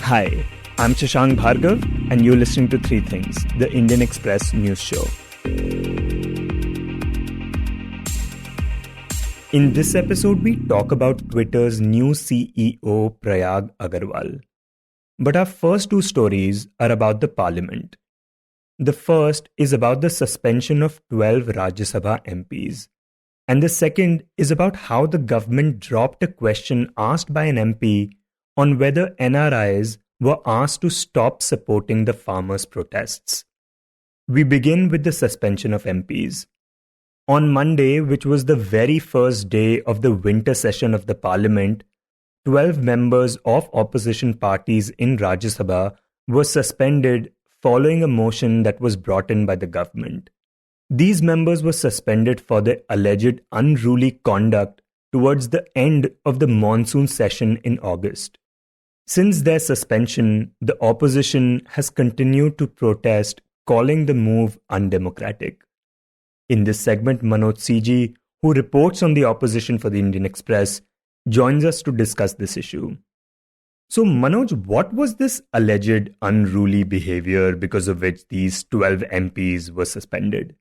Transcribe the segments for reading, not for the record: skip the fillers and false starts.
Hi, I'm Shashank Bhargav, and you're listening to Three Things, the Indian Express news show. In this episode, we talk about Twitter's new CEO, Prayag Agarwal. But our first two stories are about the parliament. The first is about the suspension of 12 Rajya Sabha MPs. And the second is about how the government dropped a question asked by an MP on whether NRIs were asked to stop supporting the farmers' protests. We begin with the suspension of MPs. On Monday, which was the very first day of the winter session of the parliament, 12 members of opposition parties in Rajya Sabha were suspended following a motion that was brought in by the government. These members were suspended for their alleged unruly conduct towards the end of the monsoon session in August. Since their suspension, the opposition has continued to protest, calling the move undemocratic. In this segment, Manoj CG, who reports on the opposition for the Indian Express, joins us to discuss this issue. So, Manoj, what was this alleged unruly behavior because of which these 12 MPs were suspended?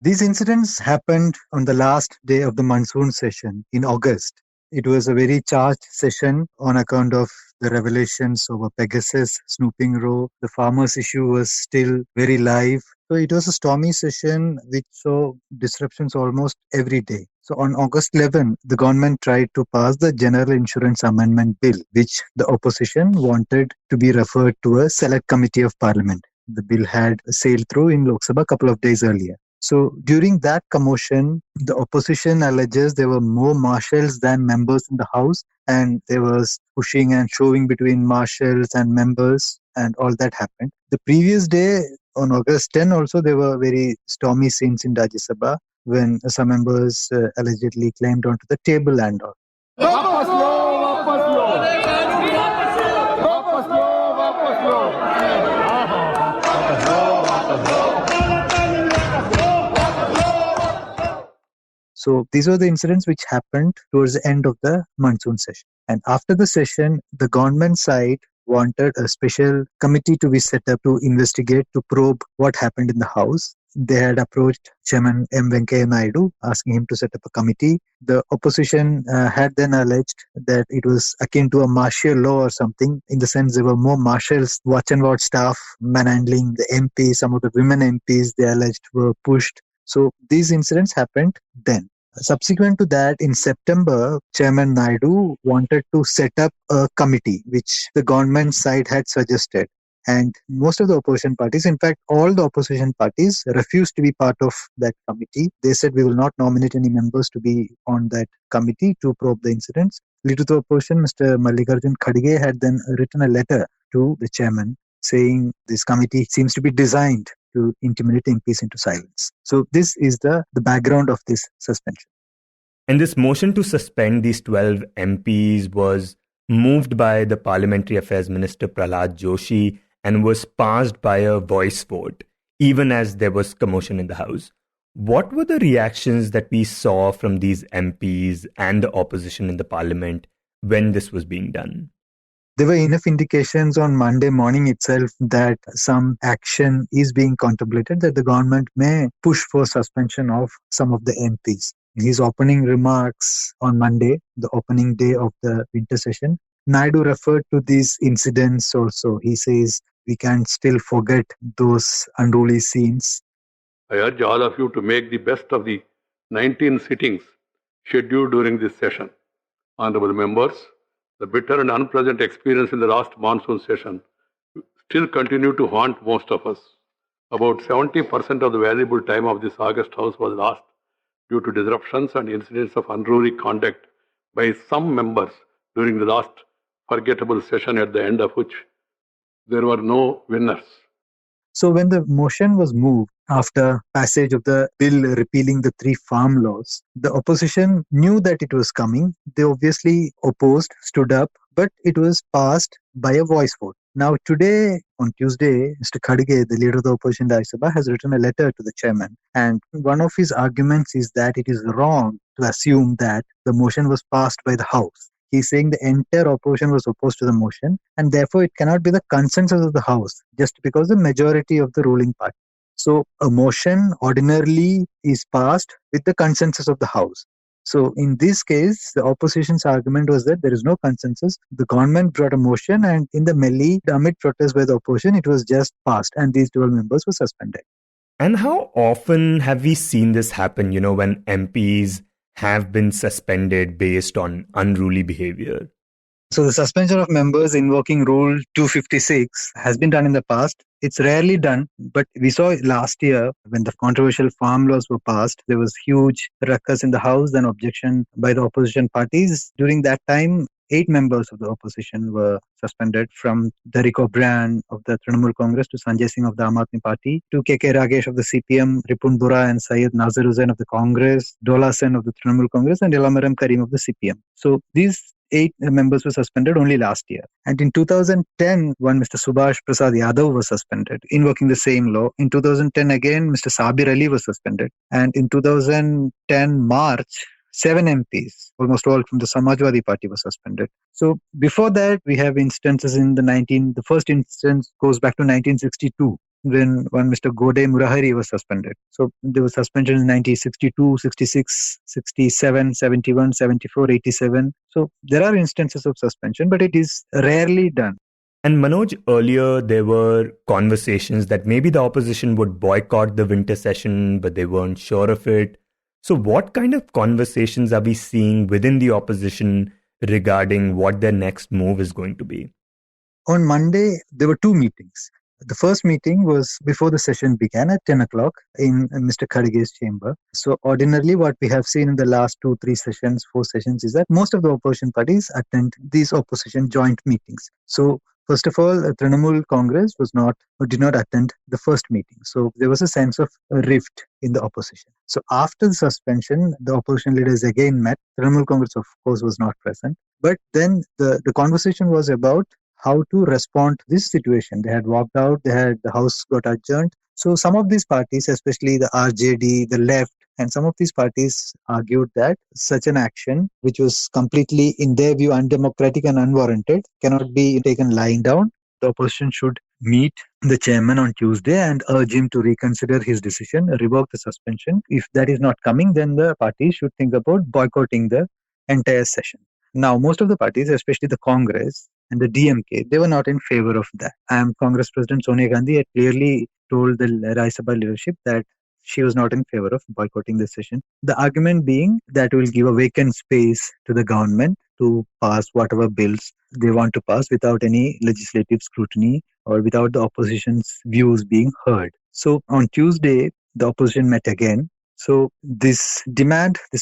These incidents happened on the last day of the monsoon session in August. It was a very charged session on account of the revelations over Pegasus, Snooping Row. The farmers' issue was still very live. So it was a stormy session which saw disruptions almost every day. So on August 11, the government tried to pass the General Insurance Amendment Bill, which the opposition wanted to be referred to a select committee of parliament. The bill had sailed through in Lok Sabha a couple of days earlier. So during that commotion, the opposition alleges there were more marshals than members in the House, and there was pushing and shoving between marshals and members, and all that happened. The previous day, on August 10 also, there were very stormy scenes in Rajya Sabha when some members allegedly climbed onto the table and all. So these were the incidents which happened towards the end of the monsoon session. And after the session, the government side wanted a special committee to be set up to investigate, to probe what happened in the House. They had approached Chairman M. Venkaiah Naidu, asking him to set up a committee. The opposition had then alleged that it was akin to a martial law or something, in the sense there were more marshals, watch and ward staff manhandling the MPs. Some of the women MPs, they alleged, were pushed. So these incidents happened then. Subsequent to that, in September, Chairman Naidu wanted to set up a committee, which the government side had suggested. And most of the opposition parties, in fact, all the opposition parties refused to be part of that committee. They said, we will not nominate any members to be on that committee to probe the incidents. Leader of the opposition, Mr. Mallikarjun Kharge, had then written a letter to the chairman saying this committee seems to be designed to intimidate MPs into silence. So this is the background of this suspension. And this motion to suspend these 12 MPs was moved by the Parliamentary Affairs Minister Prahlad Joshi and was passed by a voice vote, even as there was commotion in the House. What were the reactions that we saw from these MPs and the opposition in the Parliament when this was being done? There were enough indications on Monday morning itself that some action is being contemplated, that the government may push for suspension of some of the MPs. In his opening remarks on Monday, the opening day of the winter session, Naidu referred to these incidents also. He says, we can't still forget those unruly scenes. I urge all of you to make the best of the 19 sittings scheduled during this session. Honorable members, the bitter and unpleasant experience in the last monsoon session still continue to haunt most of us. About 70% of the valuable time of this August House was lost due to disruptions and incidents of unruly conduct by some members during the last forgettable session, at the end of which there were no winners. So when the motion was moved after passage of the bill repealing the 3 farm laws, the opposition knew that it was coming. They obviously opposed, stood up, but it was passed by a voice vote. Now today, on Tuesday, Mr. Kharge, the leader of the opposition Rajya Sabha, has written a letter to the chairman. And one of his arguments is that it is wrong to assume that the motion was passed by the House. He's saying the entire opposition was opposed to the motion, and therefore it cannot be the consensus of the House just because the majority of the ruling party. So a motion ordinarily is passed with the consensus of the House. So in this case, the opposition's argument was that there is no consensus. The government brought a motion, and in the melee, amid protest by the opposition, it was just passed, and these 12 members were suspended. And how often have we seen this happen, when MPs have been suspended based on unruly behavior? So the suspension of members invoking Rule 256 has been done in the past. It's rarely done, but we saw it last year when the controversial farm laws were passed. There was huge ruckus in the House and objection by the opposition parties. During that time, 8 members of the opposition were suspended, from Derek O'Brien of the Trinamool Congress to Sanjay Singh of the Aam Aadmi Party to KK Ragesh of the CPM, Ripun Bora and Syed Nazir Hussain of the Congress, Dola Sen of the Trinamool Congress and Ilamaram Karim of the CPM. So these 8 members were suspended only last year. And in 2010, one Mr. Subhash Prasad Yadav was suspended, invoking the same law. In 2010 again, Mr. Sabir Ali was suspended. And in 2010 March, 7 MPs, almost all from the Samajwadi Party, were suspended. So before that, we have instances the first instance goes back to 1962. When one Mr. Gode Murahari was suspended. So there was suspension in 1962, 66, 67, 71, 74, 87. So there are instances of suspension, but it is rarely done. And Manoj, earlier there were conversations that maybe the opposition would boycott the winter session, but they weren't sure of it. So what kind of conversations are we seeing within the opposition regarding what their next move is going to be? On Monday, there were 2 meetings. The first meeting was before the session began at 10 o'clock in Mr. Khadge's chamber. So ordinarily what we have seen in the last 2, 3 sessions, 4 sessions is that most of the opposition parties attend these opposition joint meetings. So first of all, Trinamool Congress did not attend the first meeting. So there was a sense of a rift in the opposition. So after the suspension, the opposition leaders again met. Trinamool Congress, of course, was not present. But then the conversation was about how to respond to this situation. They had walked out, the House got adjourned. So some of these parties, especially the RJD, the left, and some of these parties argued that such an action, which was completely, in their view, undemocratic and unwarranted, cannot be taken lying down. The opposition should meet the chairman on Tuesday and urge him to reconsider his decision, revoke the suspension. If that is not coming, then the parties should think about boycotting the entire session. Now, most of the parties, especially the Congress and the DMK, they were not in favor of that. Congress President Sonia Gandhi had clearly told the Rajya Sabha leadership that she was not in favor of boycotting the session. The argument being that will give a vacant space to the government to pass whatever bills they want to pass without any legislative scrutiny or without the opposition's views being heard. So on Tuesday, the opposition met again. So this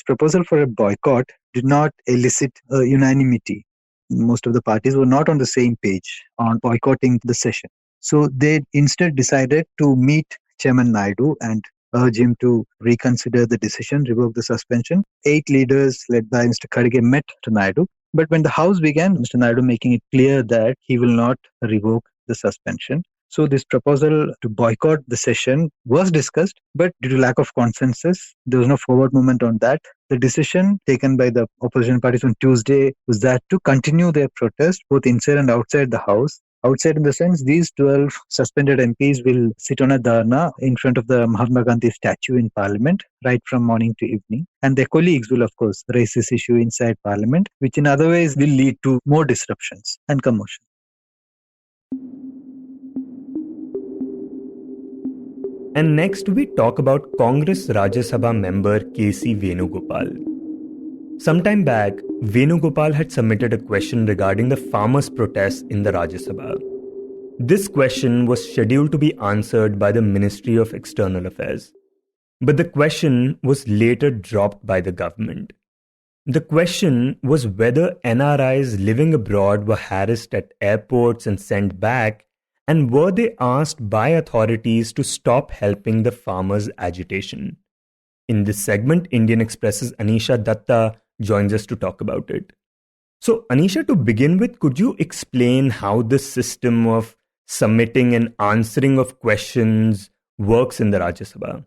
proposal for a boycott did not elicit unanimity. Most of the parties were not on the same page on boycotting the session. So they instead decided to meet Chairman Naidu and urge him to reconsider the decision, revoke the suspension. 8 leaders led by Mr. Khadge met to Naidu. But when the House began, Mr. Naidu making it clear that he will not revoke the suspension. So this proposal to boycott the session was discussed, but due to lack of consensus, there was no forward movement on that. The decision taken by the opposition parties on Tuesday was that to continue their protest both inside and outside the House. Outside in the sense, these 12 suspended MPs will sit on a dharna in front of the Mahatma Gandhi statue in Parliament, right from morning to evening. And their colleagues will, of course, raise this issue inside Parliament, which in other ways will lead to more disruptions and commotion. And next we talk about Congress Rajya Sabha member KC Venugopal. Sometime back, Venugopal had submitted a question regarding the farmers' protests in the Rajya Sabha. This question was scheduled to be answered by the Ministry of External Affairs. But the question was later dropped by the government. The question was whether NRIs living abroad were harassed at airports and sent back, and were they asked by authorities to stop helping the farmers' agitation? In this segment, Indian Express's Anisha Datta joins us to talk about it. So, Anisha, to begin with, could you explain how the system of submitting and answering of questions works in the Rajya Sabha?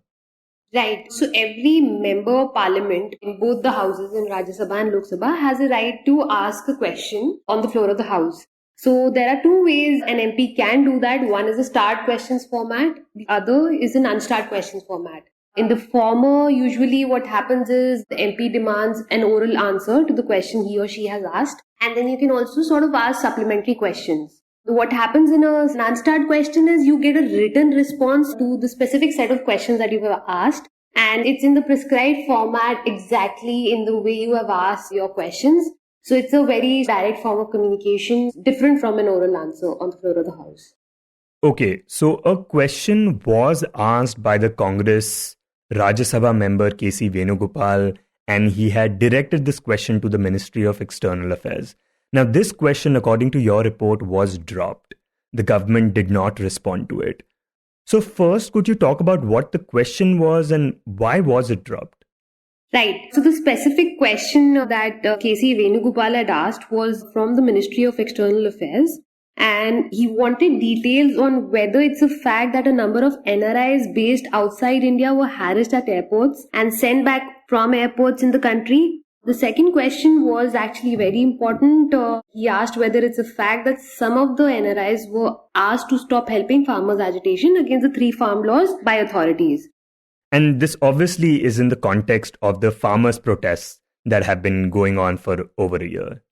Right. So every member of parliament in both the houses in Rajya Sabha and Lok Sabha has a right to ask a question on the floor of the house. So there are two ways an MP can do that. One is a start questions format. The other is an unstart questions format. In the former, usually what happens is the MP demands an oral answer to the question he or she has asked. And then you can also sort of ask supplementary questions. What happens in a non-start question is you get a written response to the specific set of questions that you have asked, and it's in the prescribed format exactly in the way you have asked your questions. So it's a very direct form of communication, different from an oral answer on the floor of the House. Okay, so a question was asked by the Congress Rajya Sabha member KC Venugopal, and he had directed this question to the Ministry of External Affairs. Now, this question, according to your report, was dropped. The government did not respond to it. So first, could you talk about what the question was and why was it dropped? Right. So the specific question that KC Venugopal had asked was from the Ministry of External Affairs. And he wanted details on whether it's a fact that a number of NRIs based outside India were harassed at airports and sent back from airports in the country. The second question was actually very important. He asked whether it's a fact that some of the NRIs were asked to stop helping farmers' agitation against the 3 farm laws by authorities. And this obviously is in the context of the farmers' protests that have been going on for over a year.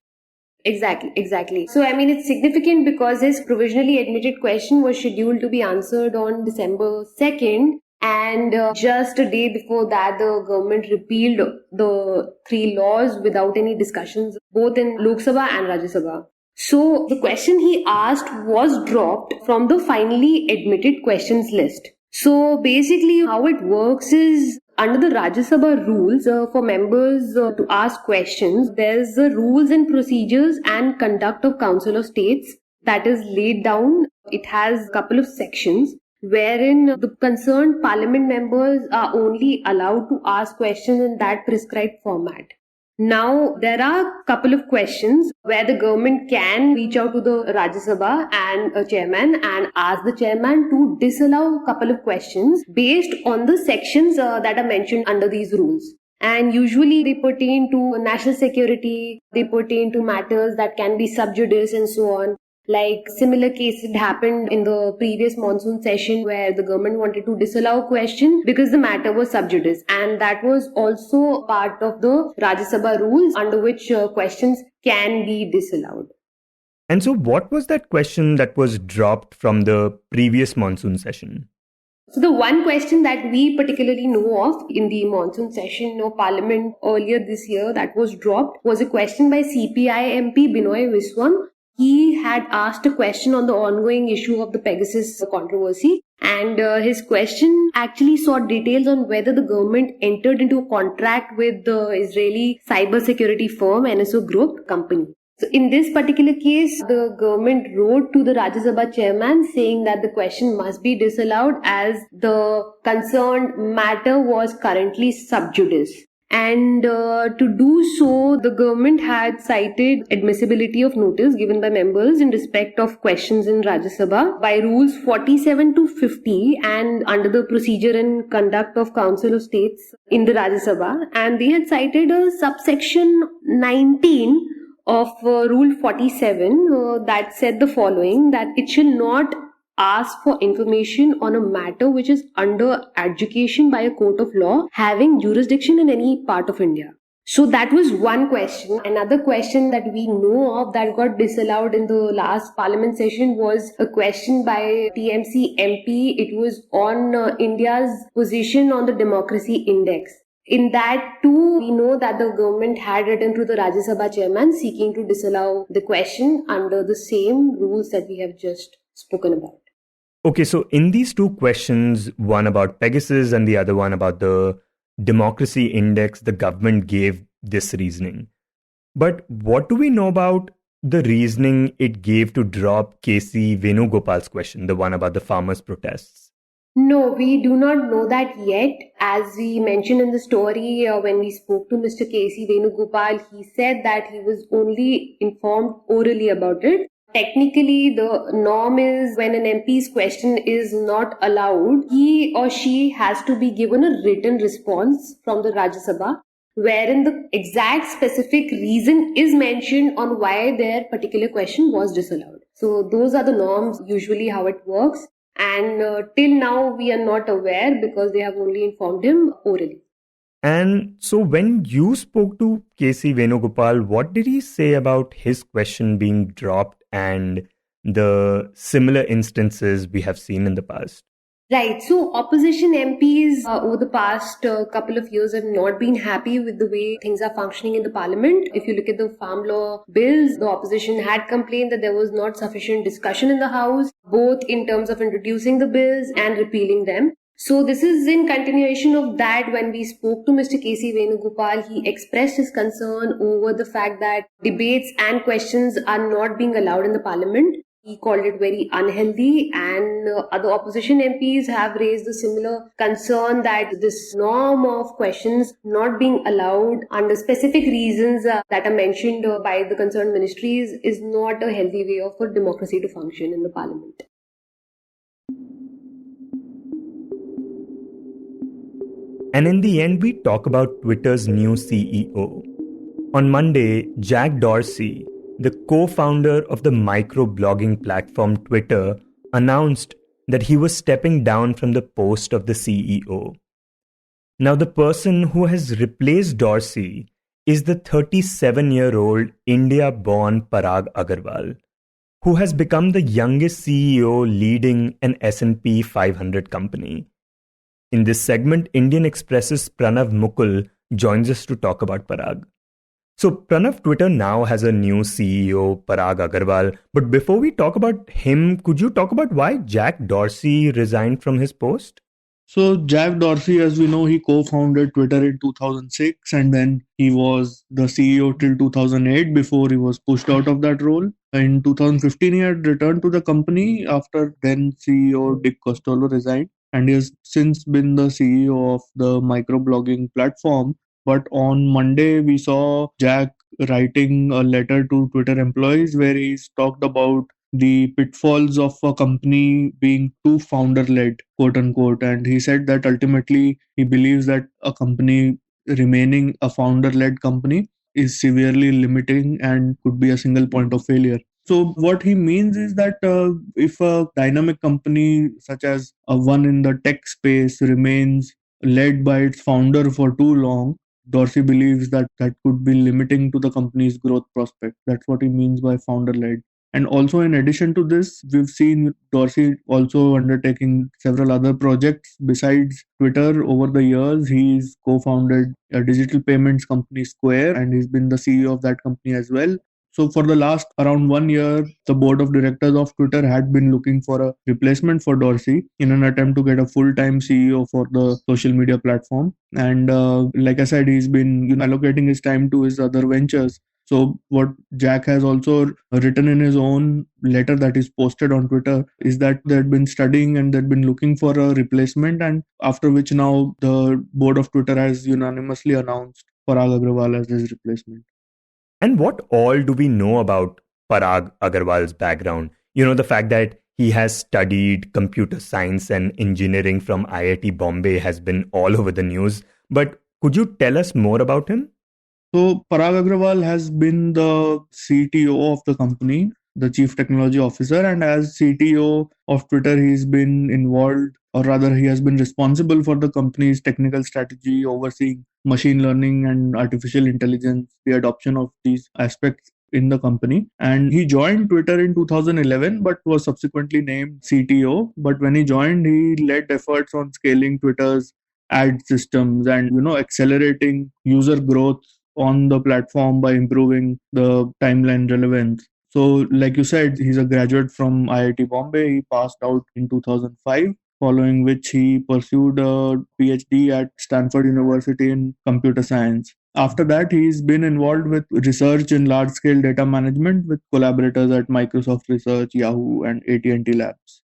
Exactly. So, it's significant because his provisionally admitted question was scheduled to be answered on December 2nd. And just a day before that, the government repealed the 3 laws without any discussions, both in Lok Sabha and Rajya Sabha. So, the question he asked was dropped from the finally admitted questions list. So, basically, how it works is under the Rajya Sabha rules for members to ask questions, there's the rules and procedures and conduct of Council of States that is laid down. It has a couple of sections wherein the concerned parliament members are only allowed to ask questions in that prescribed format. Now, there are a couple of questions where the government can reach out to the Rajya Sabha and a chairman and ask the chairman to disallow a couple of questions based on the sections that are mentioned under these rules. And usually they pertain to national security, they pertain to matters that can be sub judice and so on. Like similar case had happened in the previous monsoon session where the government wanted to disallow a question because the matter was sub judice, and that was also part of the Rajya Sabha rules under which questions can be disallowed. And so what was that question that was dropped from the previous monsoon session? So the one question that we particularly know of in the monsoon session of Parliament earlier this year that was dropped was a question by CPI MP Binoy Viswam. He had asked a question on the ongoing issue of the Pegasus controversy, and his question actually sought details on whether the government entered into a contract with the Israeli cybersecurity firm NSO Group company. So in this particular case, the government wrote to the Rajya Sabha chairman saying that the question must be disallowed as the concerned matter was currently sub judice. And to do so, the government had cited admissibility of notice given by members in respect of questions in Rajya Sabha by rules 47 to 50 and under the procedure and conduct of Council of States in the Rajya Sabha. And they had cited a subsection 19 of Rule 47 that said the following, that it shall not ask for information on a matter which is under adjudication by a court of law having jurisdiction in any part of India. So that was one question. Another question that we know of that got disallowed in the last parliament session was a question by TMC MP. It was on India's position on the democracy index. In that too, we know that the government had written to the Rajya Sabha chairman seeking to disallow the question under the same rules that we have just spoken about. Okay, so in these 2 questions, one about Pegasus and the other one about the democracy index, the government gave this reasoning. But what do we know about the reasoning it gave to drop KC Venugopal's question, the one about the farmers' protests? No, we do not know that yet. As we mentioned in the story, when we spoke to Mr. KC Venugopal, he said that he was only informed orally about it. Technically, the norm is when an MP's question is not allowed, he or she has to be given a written response from the Rajya Sabha, wherein the exact specific reason is mentioned on why their particular question was disallowed. So those are the norms, usually how it works. And till now, we are not aware because they have only informed him orally. And so when you spoke to KC Venugopal, what did he say about his question being dropped and the similar instances we have seen in the past? Right. So opposition MPs over the past couple of years have not been happy with the way things are functioning in the parliament. If you look at the farm law bills, the opposition had complained that there was not sufficient discussion in the House, both in terms of introducing the bills and repealing them. So this is in continuation of that. When we spoke to Mr. KC Venugopal, he expressed his concern over the fact that debates and questions are not being allowed in the parliament. He called it very unhealthy, and other opposition MPs have raised a similar concern that this norm of questions not being allowed under specific reasons that are mentioned by the concerned ministries is not a healthy way of a democracy to function in the parliament. And in the end, we talk about Twitter's new CEO. On Monday, Jack Dorsey, the co-founder of the microblogging platform Twitter, announced that he was stepping down from the post of the CEO. Now, the person who has replaced Dorsey is the 37-year-old India-born Parag Agarwal, who has become the youngest CEO leading an S&P 500 company. In this segment, Indian Express's Pranav Mukul joins us to talk about Parag. So Pranav, Twitter now has a new CEO, Parag Agarwal. But before we talk about him, could you talk about why Jack Dorsey resigned from his post? So Jack Dorsey, as we know, he co-founded Twitter in 2006 and then he was the CEO till 2008 before he was pushed out of that role. In 2015, he had returned to the company after then CEO Dick Costolo resigned, and he has since been the CEO of the microblogging platform. But on Monday, we saw Jack writing a letter to Twitter employees where he's talked about the pitfalls of a company being too founder-led, quote unquote. And he said that ultimately he believes that a company remaining a founder-led company is severely limiting and could be a single point of failure. So what he means is that if a dynamic company such as one in the tech space remains led by its founder for too long, Dorsey believes that that could be limiting to the company's growth prospect. That's what he means by founder-led. And also, in addition to this, we've seen Dorsey also undertaking several other projects besides Twitter over the years. He's co-founded a digital payments company, Square, and he's been the CEO of that company as well. So for the last around 1 year, the board of directors of Twitter had been looking for a replacement for Dorsey in an attempt to get a full-time CEO for the social media platform. And like I said, he's been allocating his time to his other ventures. So what Jack has also written in his own letter that is posted on Twitter is that they'd been studying and they'd been looking for a replacement, and after which now the board of Twitter has unanimously announced Parag Agrawal as his replacement. And what all do we know about Parag Agarwal's background? You know, the fact that he has studied computer science and engineering from IIT Bombay has been all over the news. But could you tell us more about him? So Parag Agrawal has been the CTO of the company, the Chief Technology Officer, and as CTO of Twitter, he's been involved, or rather he has been responsible for the company's technical strategy, overseeing machine learning and artificial intelligence, the adoption of these aspects in the company. And he joined Twitter in 2011 but was subsequently named CTO. But when he joined, he led efforts on scaling Twitter's ad systems and accelerating user growth on the platform by improving the timeline relevance. So like you said, he's a graduate from IIT Bombay. He passed out in 2005, following which he pursued a PhD at Stanford University in computer science. After that, he's been involved with research in large-scale data management with collaborators at Microsoft Research, Yahoo, and AT&T Labs.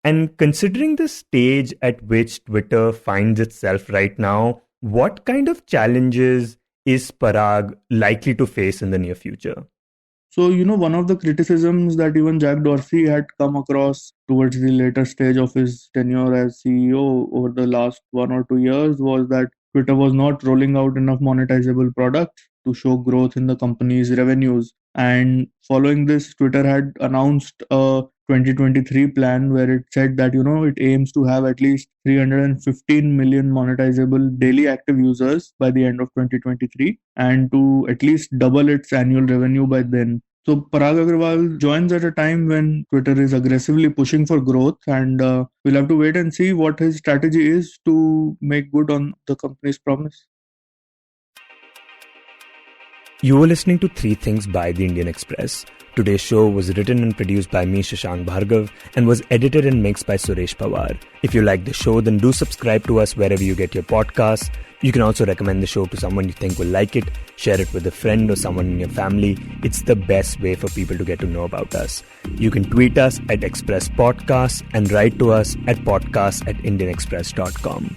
And considering the stage at which Twitter finds itself right now, what kind of challenges is Parag likely to face in the near future? So, one of the criticisms that even Jack Dorsey had come across towards the later stage of his tenure as CEO over the last 1 or 2 years was that Twitter was not rolling out enough monetizable products to show growth in the company's revenues. And following this, Twitter had announced a 2023 plan where it said that, it aims to have at least 315 million monetizable daily active users by the end of 2023 and to at least double its annual revenue by then. So Parag Agrawal joins at a time when Twitter is aggressively pushing for growth, and we'll have to wait and see what his strategy is to make good on the company's promise. You were listening to Three Things by The Indian Express. Today's show was written and produced by me, Shashank Bhargav, and was edited and mixed by Suresh Pawar. If you like the show, then do subscribe to us wherever you get your podcasts. You can also recommend the show to someone you think will like it, share it with a friend or someone in your family. It's the best way for people to get to know about us. You can tweet us at Express Podcasts and write to us at podcasts@indianexpress.com.